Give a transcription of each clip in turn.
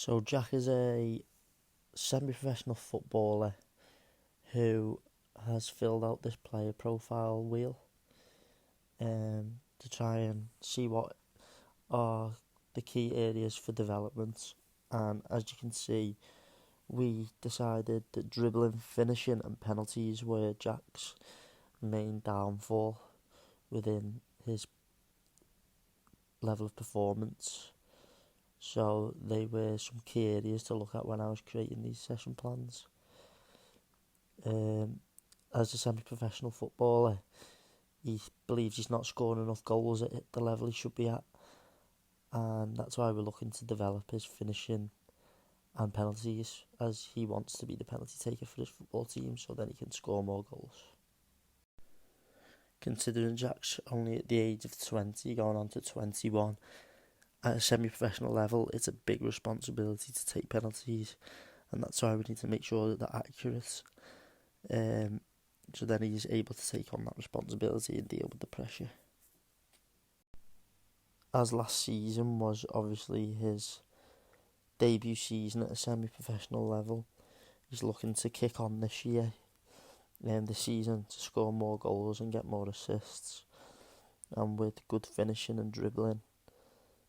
So Jack is a semi-professional footballer who has filled out this player profile wheel to try and see what are the key areas for development. And as you can see, we decided that dribbling, finishing and penalties were Jack's main downfall within his level of performance. So they were some key areas to look at when I was creating these session plans. As a semi-professional footballer, he believes he's not scoring enough goals at the level he should be at, and that's why we're looking to develop his finishing and penalties, as he wants to be the penalty taker for his football team so then he can score more goals. Considering Jack's only at the age of 20 going on to 21, at a semi-professional level it's a big responsibility to take penalties, and that's why we need to make sure that they're accurate, so then he's able to take on that responsibility and deal with the pressure. As last season was obviously his debut season at a semi-professional level, he's looking to kick on this year, this season, to score more goals and get more assists, and with good finishing and dribbling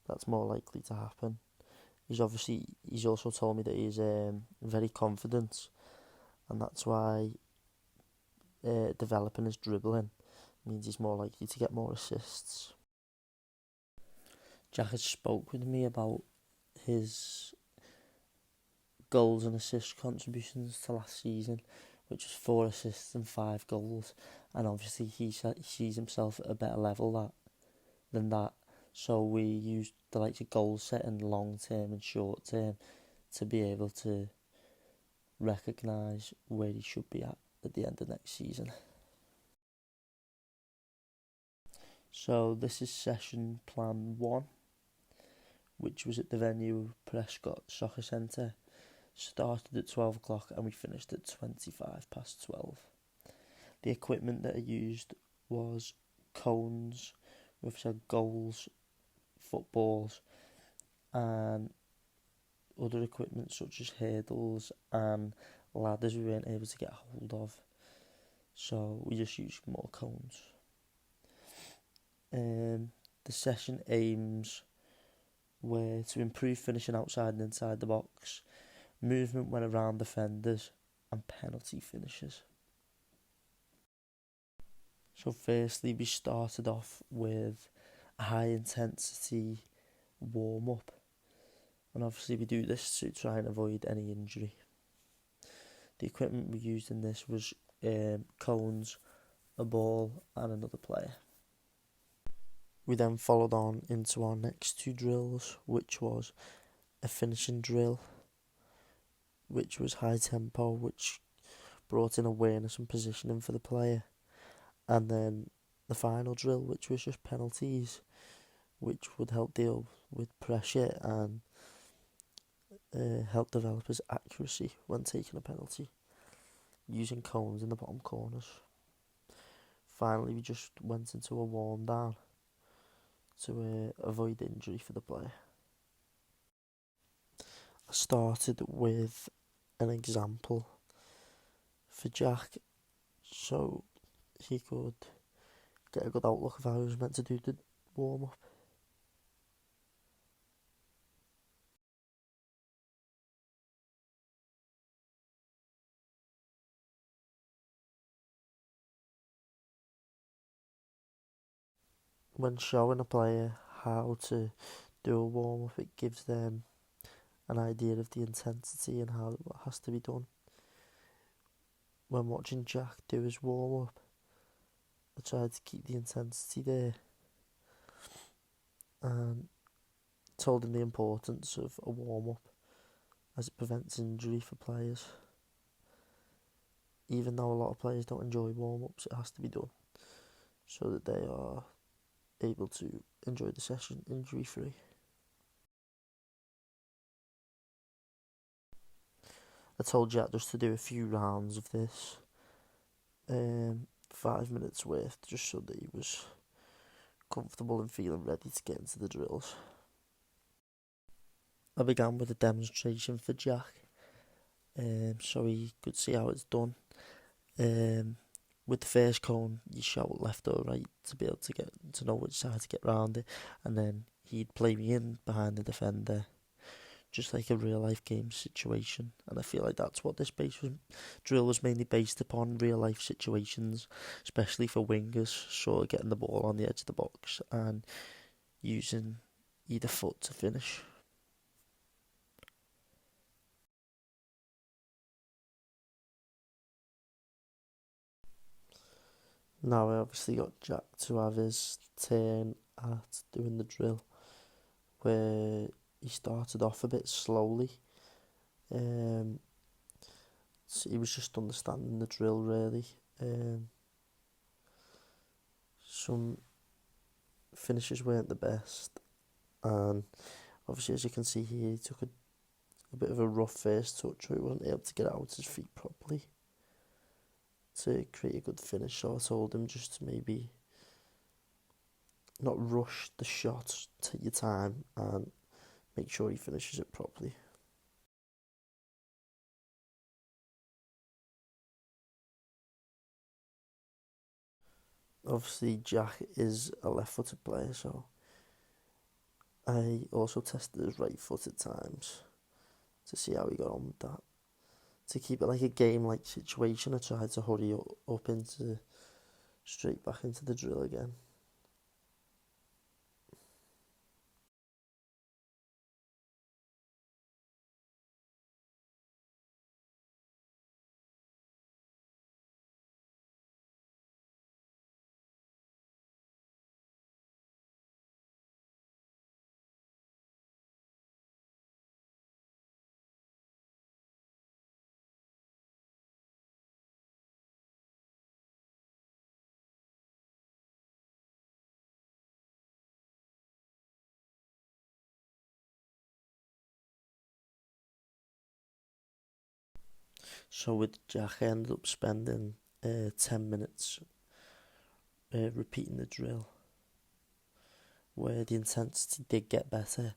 that's more likely to happen. He's also told me that he's very confident, and that's why developing his dribbling means he's more likely to get more assists. Jack has spoke with me about his goals and assist contributions to last season, which was 4 assists and 5 goals, and obviously he sees himself at a better level than that. So we used the likes of goal setting, long term and short term, to be able to recognise where he should be at the end of next season. So this is session plan 1, which was at the venue Prescott Soccer Centre. Started at 12 o'clock and we finished at 12:25. The equipment that I used was cones, which had goals, footballs, and other equipment such as hurdles and ladders we weren't able to get hold of, so we just used more cones. The session aims were to improve finishing outside and inside the box, movement when around defenders, and penalty finishes. So firstly, we started off with a high intensity warm up, and obviously we do this to try and avoid any injury. The equipment we used in this was cones, a ball and another player. We then followed on into our next 2 drills, which was a finishing drill, which was high tempo, which brought in awareness and positioning for the player, and then the final drill, which was just penalties, which would help deal with pressure and help develop his accuracy when taking a penalty, using cones in the bottom corners. Finally, we just went into a warm down to avoid injury for the player. I started with an example for Jack, so he could get a good outlook of how he was meant to do the warm up. When showing a player how to do a warm up, it gives them an idea of the intensity and how what has to be done. When watching Jack do his warm up, I tried to keep the intensity there and told him the importance of a warm up, as it prevents injury for players. Even though a lot of players don't enjoy warm ups, it has to be done so that they are able to enjoy the session injury free. I told Jack just to do a few rounds of this, 5 minutes worth, just so that he was comfortable and feeling ready to get into the drills. I began with a demonstration for Jack, so he could see how it's done. With the first cone, you shout left or right to be able to get to know which side to get round it, and then he'd play me in behind the defender, just like a real life game situation. And I feel like that's what this drill was mainly based upon: real life situations, especially for wingers, sort of getting the ball on the edge of the box and using either foot to finish. Now I obviously got Jack to have his turn at doing the drill, where he started off a bit slowly. Um, so he was just understanding the drill really. Some finishes weren't the best, and obviously as you can see here, he took a bit of a rough first touch, where he wasn't able to get out his feet properly to create a good finish. So I told him just to maybe not rush the shot, take your time and make sure he finishes it properly. Obviously Jack is a left-footed player, so I also tested his right-footed times to see how he got on with that. To keep it like a game-like situation, I tried to hurry up into straight back into the drill again. So with Jack, I ended up spending 10 minutes repeating the drill, where the intensity did get better,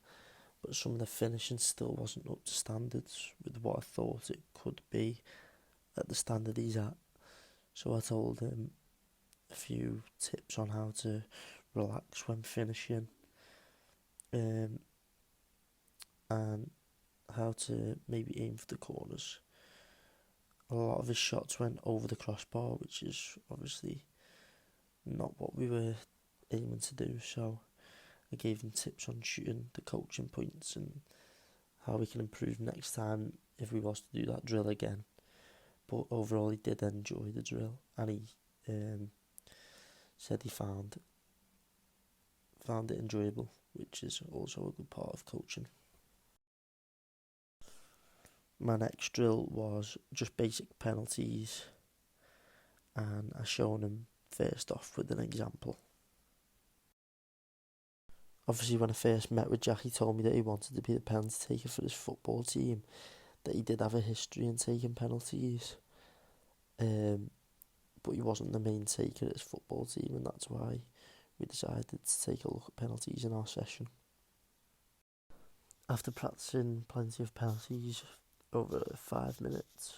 but some of the finishing still wasn't up to standards with what I thought it could be at the standard he's at. So I told him a few tips on how to relax when finishing, um, and how to maybe aim for the corners. A lot of his shots went over the crossbar, which is obviously not what we were aiming to do. So I gave him tips on shooting, the coaching points, and how we can improve next time if we was to do that drill again. But overall, he did enjoy the drill, and he said he found it enjoyable, which is also a good part of coaching. My next drill was just basic penalties, and I shown him first off with an example. Obviously, when I first met with Jack, he told me that he wanted to be the penalty taker for his football team, that he did have a history in taking penalties, but he wasn't the main taker at his football team, and that's why we decided to take a look at penalties in our session. After practicing plenty of penalties over 5 minutes,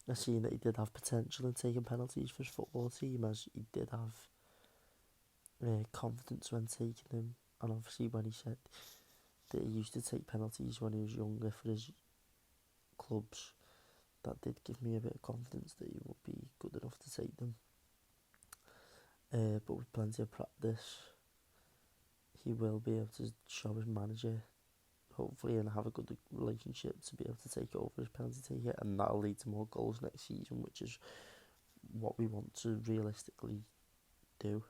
I seen that he did have potential in taking penalties for his football team, as he did have confidence when taking them. And obviously, when he said that he used to take penalties when he was younger for his clubs, that did give me a bit of confidence that he would be good enough to take them. But with plenty of practice, he will be able to show his manager, hopefully, and have a good relationship to be able to take over as penalty taker, and that'll lead to more goals next season, which is what we want to realistically do.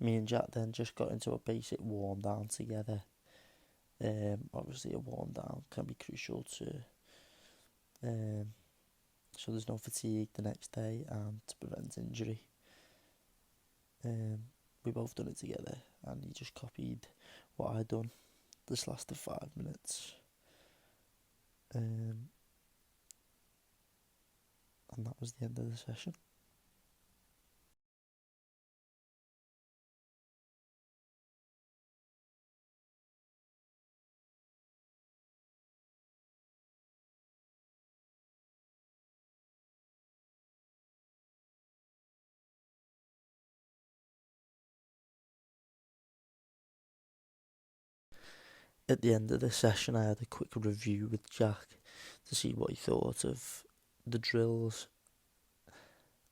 Me and Jack then just got into a basic warm down together. Obviously, a warm down can be crucial to so there's no fatigue the next day and to prevent injury. We both done it together, and he just copied what I'd done. This lasted 5 minutes, and that was the end of the session. at the end of the session, I had a quick review with Jack to see what he thought of the drills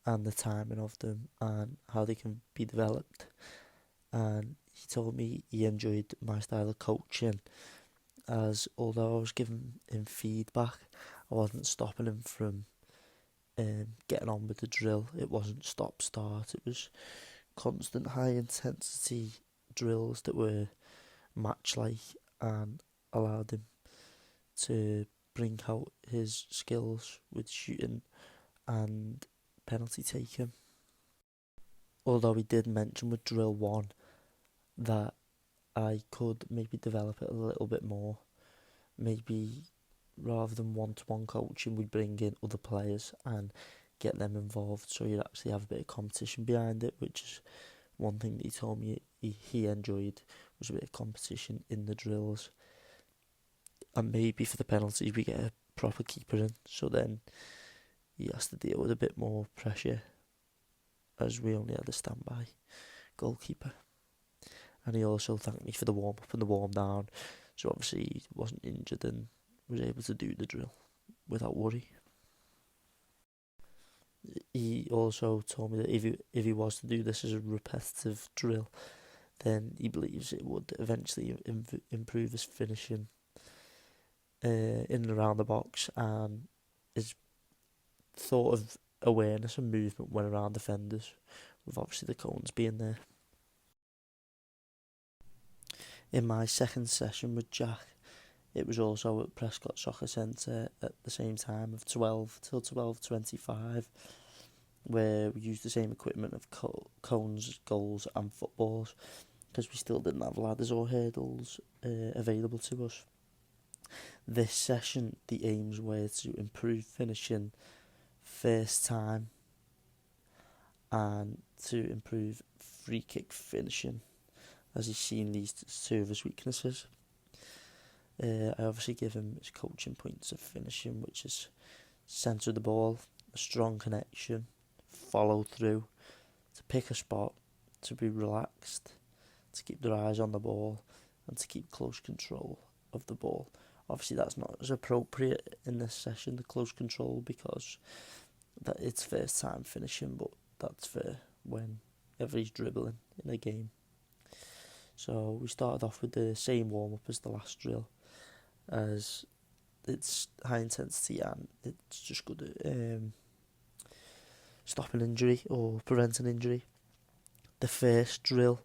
and the timing of them and how they can be developed. And he told me he enjoyed my style of coaching, as although I was giving him feedback, I wasn't stopping him from getting on with the drill. It wasn't stop-start, it was constant high-intensity drills that were match-like and allowed him to bring out his skills with shooting and penalty taking. Although he did mention with drill 1 that I could maybe develop it a little bit more. Maybe rather than one-to-one coaching, we'd bring in other players and get them involved, so you'd actually have a bit of competition behind it, which is one thing that he told me he enjoyed, was a bit of competition in the drills. And maybe for the penalties we get a proper keeper in, so then he has to deal with a bit more pressure, as we only had a standby goalkeeper. And he also thanked me for the warm-up and the warm-down, so obviously he wasn't injured and was able to do the drill without worry. He also told me that if he was to do this as a repetitive drill, then he believes it would eventually improve his finishing in and around the box, and his thought of awareness and movement when around defenders, with obviously the cones being there. In my second session with Jack, it was also at Prescott Soccer Centre at the same time of 12 till 12:25, where we used the same equipment of cones, goals and footballs, because we still didn't have ladders or hurdles available to us. This session, the aims were to improve finishing first time and to improve free kick finishing, as he's seen these two of his weaknesses. I obviously give him his coaching points of finishing, which is centre of the ball, a strong connection, follow through, to pick a spot, to be relaxed, to keep their eyes on the ball, and to keep close control of the ball. Obviously that's not as appropriate in this session, the close control, because that it's first time finishing, but that's for whenever he's dribbling in a game. So we started off with the same warm-up as the last drill, as it's high intensity and it's just good at stopping injury or preventing injury. The first drill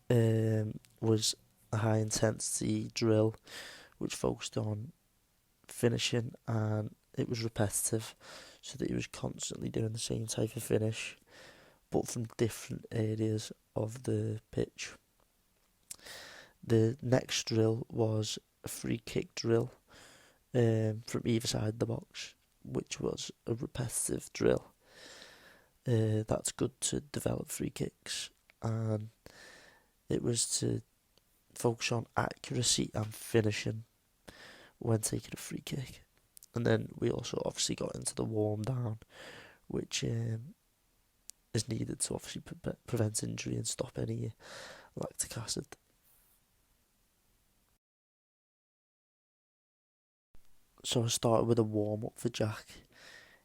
was a high intensity drill which focused on finishing, and it was repetitive, so that he was constantly doing the same type of finish but from different areas of the pitch. The next drill was a free kick drill from either side of the box, which was a repetitive drill. That's good to develop free kicks, and it was to focus on accuracy and finishing when taking a free kick. And then we also obviously got into the warm down, which is needed to obviously prevent injury and stop any lactic acid. So I started with a warm up for Jack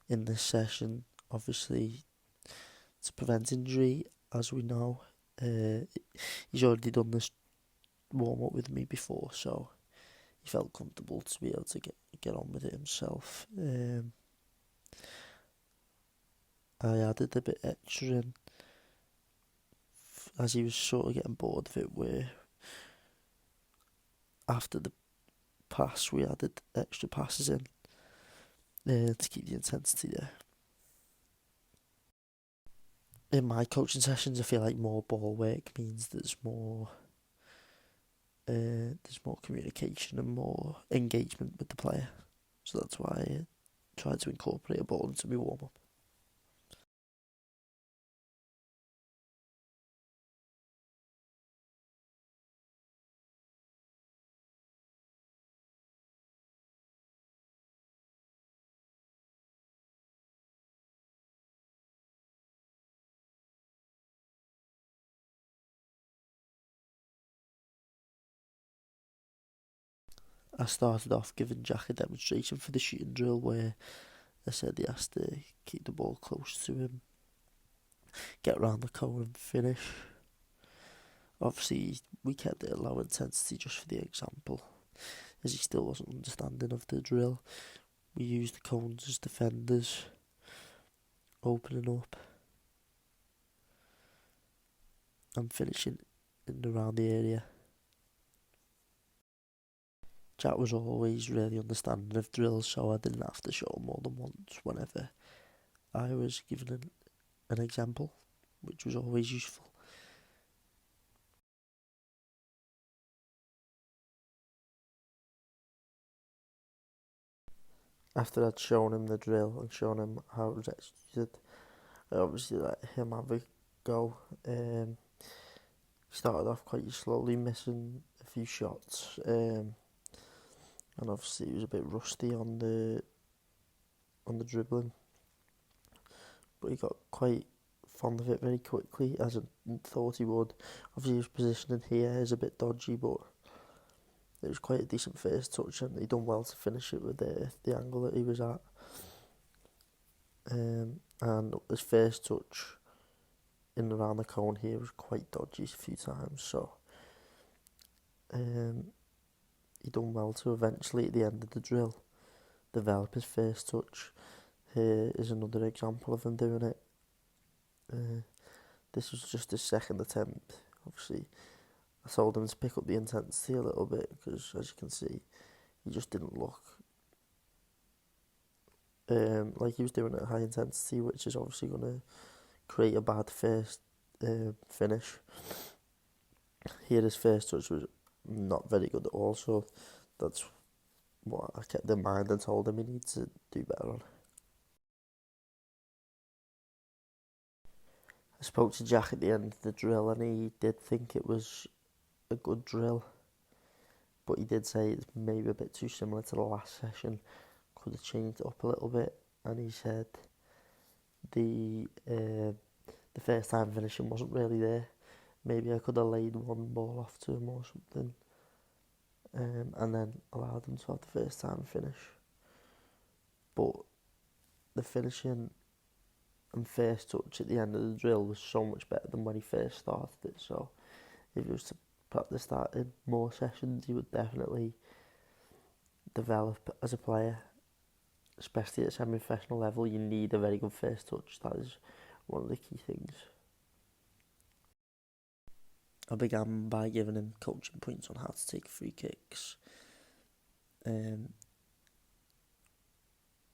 in this session, obviously to prevent injury, as we know. He's already done this warm up with me before, so he felt comfortable to be able to get on with it himself. I added a bit extra in as he was sort of getting bored of it, where after the pass we added extra passes in to keep the intensity there. In my coaching sessions, I feel like more ball work means there's more communication and more engagement with the player, so that's why I tried to incorporate a ball into my warm up. I started off giving Jack a demonstration for the shooting drill where I said he has to keep the ball close to him, get around the cone and finish. Obviously, we kept it at low intensity just for the example, as he still wasn't understanding of the drill. We used the cones as defenders, opening up and finishing in and around the area. Jack was always really understanding of drills, so I didn't have to show him more than once whenever I was given an example, which was always useful. After I'd shown him the drill and shown him how it was executed, I obviously let him have a go. He started off quite slowly, missing a few shots, and obviously he was a bit rusty on the dribbling, but he got quite fond of it very quickly, as I thought he would. Obviously his positioning here is a bit dodgy, but it was quite a decent first touch, and he done well to finish it with the angle that he was at. And his first touch in and around the cone here was quite dodgy a few times, so he done well to eventually, at the end of the drill, develop his first touch. Here is another example of him doing it. This was just his second attempt. Obviously, I told him to pick up the intensity a little bit because, as you can see, he just didn't look like he was doing it at high intensity, which is obviously going to create a bad first finish. Here, his first touch was not very good at all, so that's what I kept in mind and told him he needs to do better on. I spoke to Jack at the end of the drill, and he did think it was a good drill, but he did say it's maybe a bit too similar to the last session, could have changed it up a little bit, and he said the first time finishing wasn't really there. Maybe I could have laid one ball off to him or something, and then allowed him to have the first time finish. But the finishing and first touch at the end of the drill was so much better than when he first started it, so if he was to practice that in more sessions, he would definitely develop as a player. Especially at semi-professional level, you need a very good first touch. That is one of the key things. I began by giving him coaching points on how to take free kicks.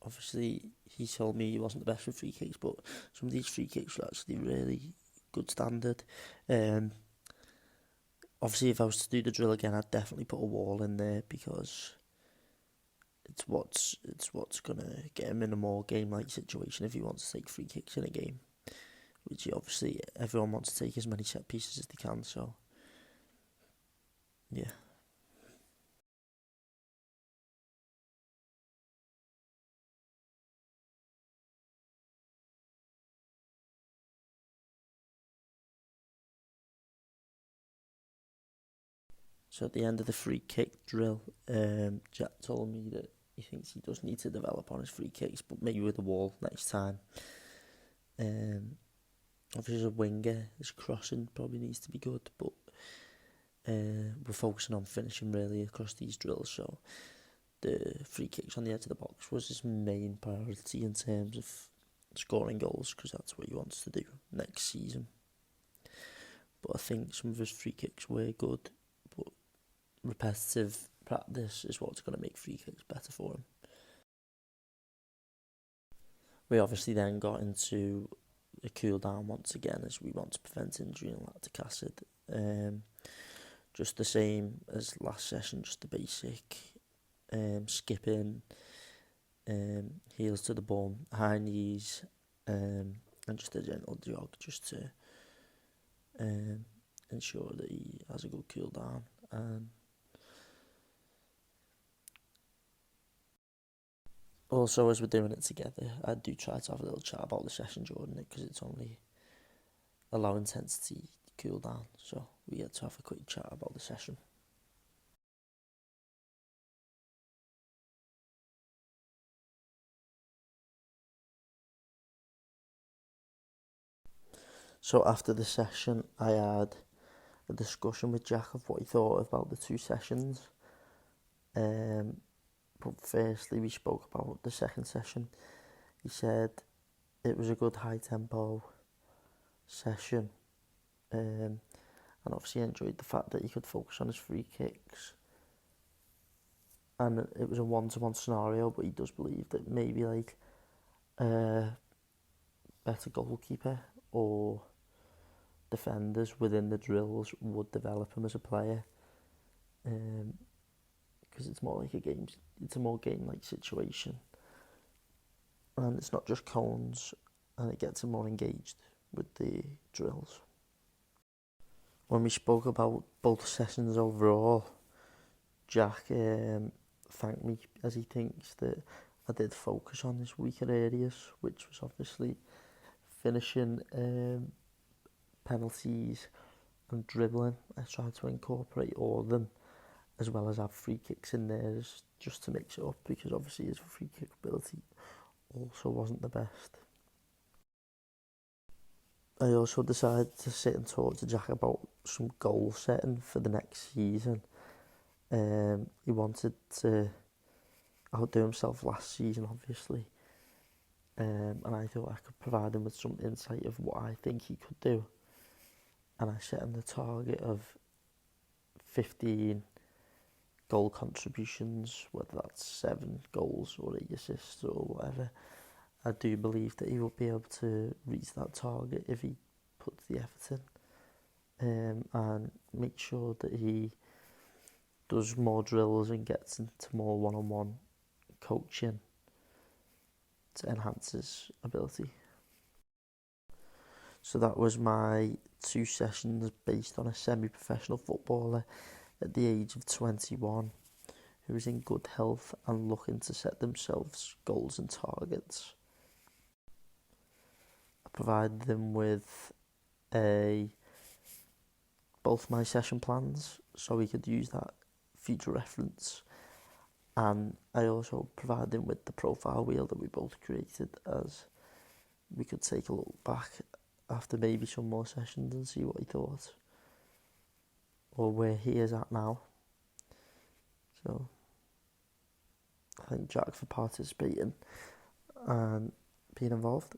Obviously, he told me he wasn't the best with free kicks, but some of these free kicks were actually really good standard. Obviously, if I was to do the drill again, I'd definitely put a wall in there because it's what's gonna get him in a more game-like situation if he wants to take free kicks in a game. Which obviously everyone wants to take as many set pieces as they can. So yeah. So at the end of the free kick drill, Jack told me that he thinks he does need to develop on his free kicks, but maybe with a wall next time. Obviously, as a winger, his crossing probably needs to be good, but we're focusing on finishing really across these drills. So the free kicks on the edge of the box was his main priority in terms of scoring goals, because that's what he wants to do next season. But I think some of his free kicks were good, but repetitive practice is what's going to make free kicks better for him. We obviously then got into a cool down once again, as we want to prevent injury in lactic acid. Just the same as last session, just the basic skipping, heels to the bum, high knees, and just a gentle jog, just to ensure that he has a good cool down. And also, as we're doing it together, I do try to have a little chat about the session during it, because it's only a low intensity cool down, so we get to have a quick chat about the session. So after the session, I had a discussion with Jack of what he thought about the two sessions. But firstly, we spoke about the second session. He said it was a good high tempo session, and obviously enjoyed the fact that he could focus on his free kicks. And it was a one-to-one scenario, but he does believe that maybe like a better goalkeeper or defenders within the drills would develop him as a player. Because it's more like it's a more game-like situation. And it's not just cones, and it gets him more engaged with the drills. When we spoke about both sessions overall, Jack thanked me as he thinks that I did focus on his weaker areas, which was obviously finishing, penalties and dribbling. I tried to incorporate all of them, as well as have free kicks in there just to mix it up, because obviously his free kick ability also wasn't the best. I also decided to sit and talk to Jack about some goal setting for the next season. He wanted to outdo himself last season, obviously, and I thought I could provide him with some insight of what I think he could do. And I set him the target of 15 goal contributions, whether that's 7 goals or 8 assists or whatever. I do believe that he will be able to reach that target if he puts the effort in, and make sure that he does more drills and gets into more one-on-one coaching to enhance his ability. So that was my 2 sessions based on a semi-professional footballer at the age of 21 who is in good health and looking to set themselves goals and targets. I provided them with both my session plans so we could use that future reference, and I also provided him with the profile wheel that we both created, as we could take a look back after maybe some more sessions and see what he thought or where he is at now. So I thank Jack for participating and being involved.